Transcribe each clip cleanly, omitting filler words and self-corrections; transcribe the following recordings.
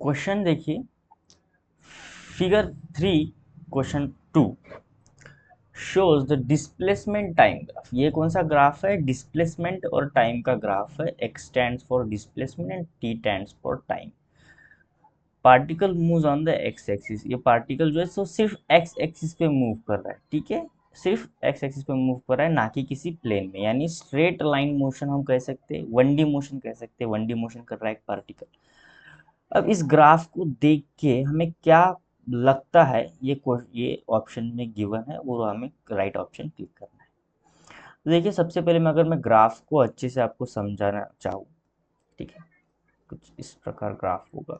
Question देखिए, figure 3 question 2 shows the displacement time graph. ये कौन सा ग्राफ है? डिस्प्लेसमेंट और टाइम का ग्राफ है। X stands for displacement and T stands for time. Particle moves on the x axis. ये पार्टिकल जो है सो सिर्फ एक्स एक्सिस पे मूव कर रहा है, ठीक है, सिर्फ एक्स एक्सिस पे मूव कर रहा है, ना कि किसी प्लेन में, यानी स्ट्रेट लाइन मोशन हम कह सकते हैं, वन डी मोशन कह सकते हैं। वन डी मोशन कर रहा है एक पार्टिकल। अब इस ग्राफ को देख के हमें क्या लगता है, ये ऑप्शन में गिवन है और हमें राइट ऑप्शन क्लिक करना है। तो देखिए, सबसे पहले मैं अगर मैं ग्राफ को अच्छे से आपको समझाना चाहूँ, ठीक है, कुछ इस प्रकार ग्राफ होगा।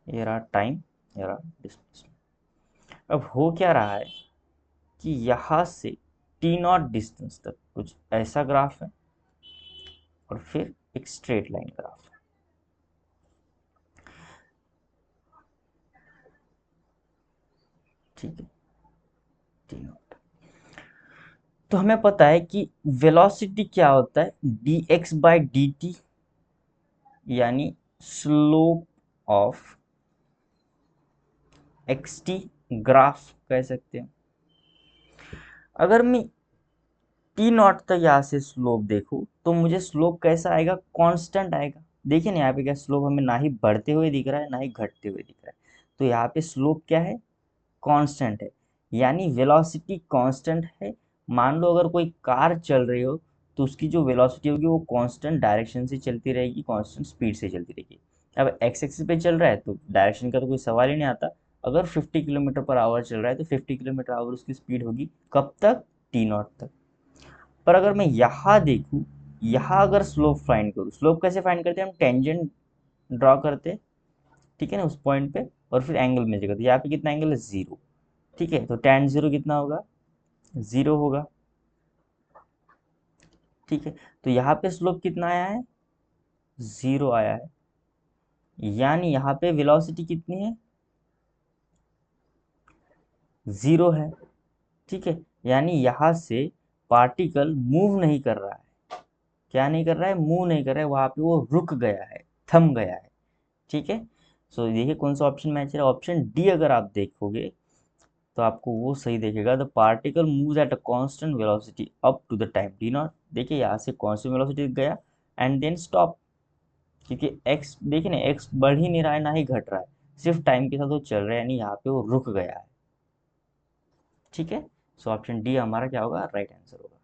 ये रहा टाइम, ये रहा डिस्टेंस। अब हो क्या रहा है कि यहाँ से टी नॉट डिस्टेंस तक कुछ ऐसा ग्राफ है और फिर एक स्ट्रेट लाइन ग्राफ है, ठीक है, टी नॉट। तो हमें पता है कि वेलोसिटी क्या होता है, d x by d t, यानी slope of x t, graph कह सकते हैं। अगर मैं टी नॉट तक यहाँ से स्लोप देखूँ तो मुझे स्लोप कैसा आएगा? कांस्टेंट आएगा। देखिए ना, यहाँ पे क्या स्लोप हमें ना ही बढ़ते हुए दिख रहा है ना ही घटते हुए दिख रहा है। तो यहाँ पे स्लोप क्या है? कांस्टेंट है, यानी वेलोसिटी कांस्टेंट है। मान लो अगर कोई कार चल रही हो तो उसकी जो वेलोसिटी होगी वो कांस्टेंट डायरेक्शन से चलती रहेगी, कांस्टेंट स्पीड से चलती रहेगी। अब एक्स एक्सिस पे चल रहा है तो डायरेक्शन का तो कोई सवाल ही नहीं आता। अगर 50 किलोमीटर पर आवर चल रहा है तो 50 किलोमीटर आवर उसकी स्पीड होगी, कब तक? टी नॉट तक। पर अगर मैं यहाँ देखूँ, यहाँ अगर स्लोप फाइंड करूँ, स्लोप कैसे फाइंड करते हैं? हम टेंजेंट ड्रॉ करते हैं, ठीक है ना, उस पॉइंट पे, और फिर एंगल मेजर करते हैं। यहाँ पे कितना एंगल है? जीरो, ठीक है। तो tan जीरो कितना होगा? जीरो होगा, ठीक है। तो यहाँ पे स्लोप कितना आया है? जीरो आया है, यानी यहाँ पे वेलोसिटी कितनी है? जीरो है, ठीक है। यानी यहाँ से पार्टिकल मूव नहीं कर रहा है। क्या नहीं कर रहा है? मूव नहीं कर रहा है, वहाँ पे वो रुक गया है, थम गया है, ठीक है। सो देखिए कौन सा ऑप्शन मैच है। ऑप्शन डी अगर आप देखोगे तो आपको वो सही देखेगा। The particle moves at a constant velocity up to the time D naught. देखिए यहाँ से कांस्टेंट वेलोसिटी गया एंड देन स्टॉप, क्योंकि एक्स देखिए ना, एक्स बढ़ ही नहीं रहा है ना ही घट रहा है, सिर्फ टाइम के साथ वो चल रहा है, यानी यहाँ पे वो रुक गया है, ठीक है। सो ऑप्शन डी हमारा क्या होगा? राइट आंसर होगा।